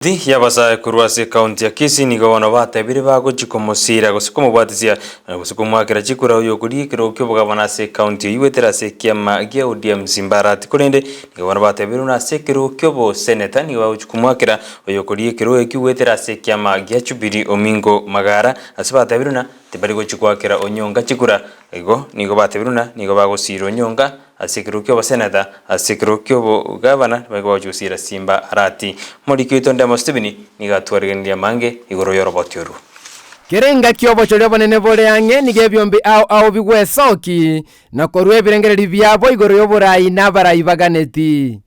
Thi yabasa kurwase county ya Kisii nigo wana bata bire bago chikomosira gusukuma bwatisia gusukuma kira chikura uyo kuri kiro kyoboga bana se county iwetera se kiama gia ODM Simbarati kurende nigo wana bata bire na se kiro kyobo senator nigo uchukuma kira uyo kuri kiro ekiwetera se kiama gia Chubiri Omingo Magara asibata bire na tibari go chikwa kira onyonga chikura ego nigo bata bire na nigo bago siro onyonga asikirukyo ba senator asikirukyo bo governor bago jusira Simbarati morikito ndamo Steveni nigatwarigania mange igoro yorobotyoru Kirenga kyobo cholyo bonene bole yange nigebyombi ao bigwesoki nakorwe birengereri byabo igoro yoborayi nabarayi baganeti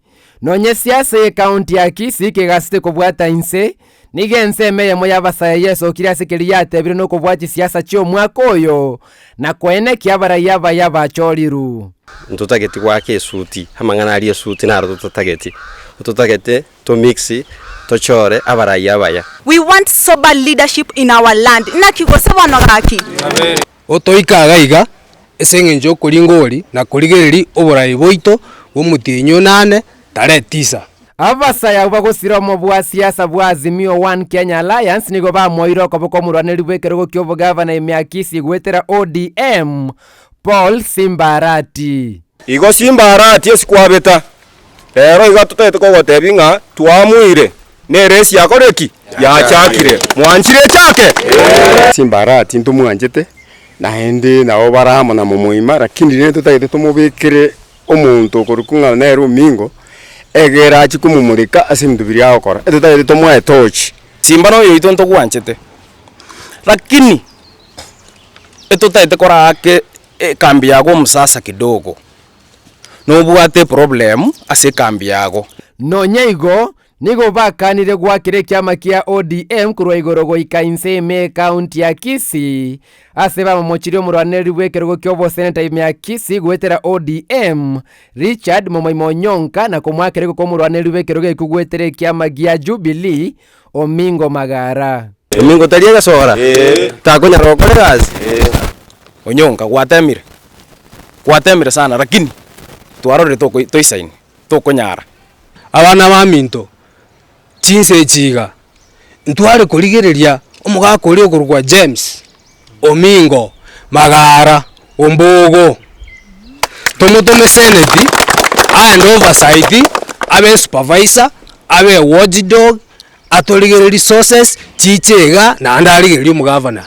nonye siasa ye county ya Kisii kegasite kobwata inse nigense meyemo yabasaya yeso kiriasikeri yatebire no kobwati siasa chyo mwaka oyo na kwene kyabarayi yaba choliru ntutageti gwake suti hamangana ali suti naro tutagete to mixi tochore abarayi abaya. We want sober leadership in our land. Nakigoseba nogaki. Otoikaga iga esengenjo kuringori na kurigereri oburayi boito bomutinyo nane tare 9. Abasaya bagosira mu bwa siasa bwa Azimio One Kenya Alliance nigo bamoiro koboko murwaneri bwekero kyobo governor ya Kisii gwetera ODM Paul Simbarati. Igo Simbarati esikwabeta rero igatutete ko gotebinga twamuire neresi yakoreki yachakire mwanchire chake Simbarati ntumwanjete na hende nabo barahamo na mumuima lakini rero tutagite tumubikire omuntu korukunga na Omingo egera chikumumurika asimdubiri yakora tutagite tumwae torch Simbano yo itonto gwanchete lakini etutagite kora ake kambi yago musasa kidogo no bwate problem ase kambi yago nonyeigo nigo bakanire gwakire kyama kia ODM kurwa igoro goika inseme county ya Kisii aseba momochiri omurwaneri bwekerogo kyobo senator ya Kisii gwetera ODM Richard Momoimonyonka na komwakerego komurwaneri bwekerogo ikugwetere kyama gia Jubilee Omingo Magara. Omingo taliega sora takonya rokole gazi Onyonka gwatemire sana lakini twarore toisaini tokonyara abana baminto chinse chiga ntware kurigereria omugaka uri ogurwa James Omingo Magara Ombogo tomotome senate and oversight abe supervisor abe watchdog atorigereri resources chichega na andarigeria omugavana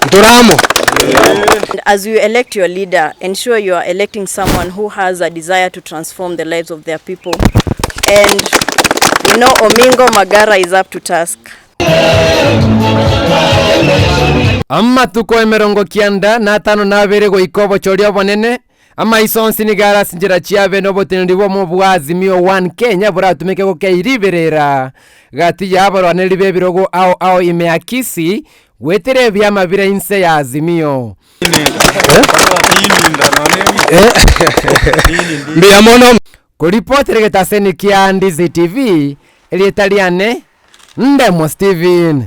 ntoramo. As you elect your leader, ensure you are electing someone who has a desire to transform the lives of their people. And we know Omingo Magara is up to task. Amma tuko emerongo kianda na tano na bere go ikobo chorio bonene ama isonsi ni gara sinjira chiabe no botenri bo mu bwa Azimio One Kenya bura tumeke go keiriberera gati yabaro aneli birogo ao ime ya Kisii wetere byama bire inse ya Azimio Mbiamono kuripotere getaseni kia Ndizi TV elietaliane Ndemo Steven.